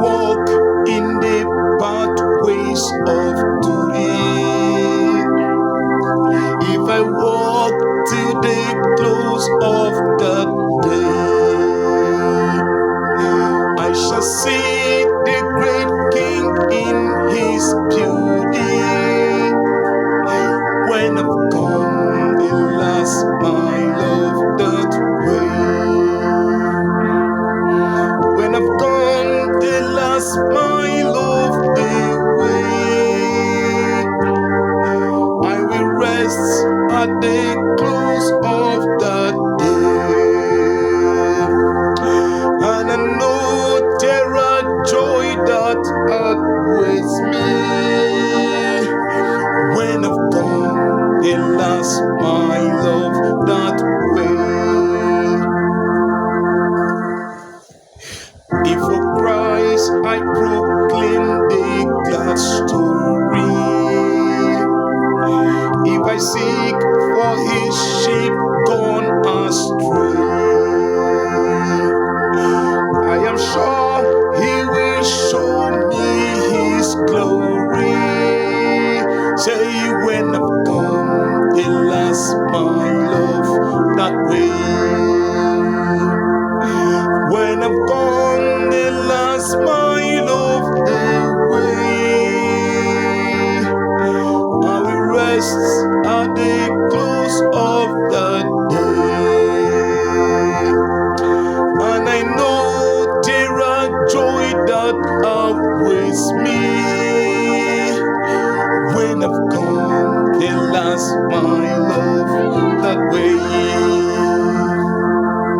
walk in the pathways of duty, if I walk to the close of the day, I shall see the great King in his beauty. When I've gone the last mile of that way, when I've gone the last mile of the way, I will rest at the close of the day, and I know there are joy that awaits me when I've gone the last mile of that way. If for Christ I proclaim the glad story, if I seek for his sheep gone astray,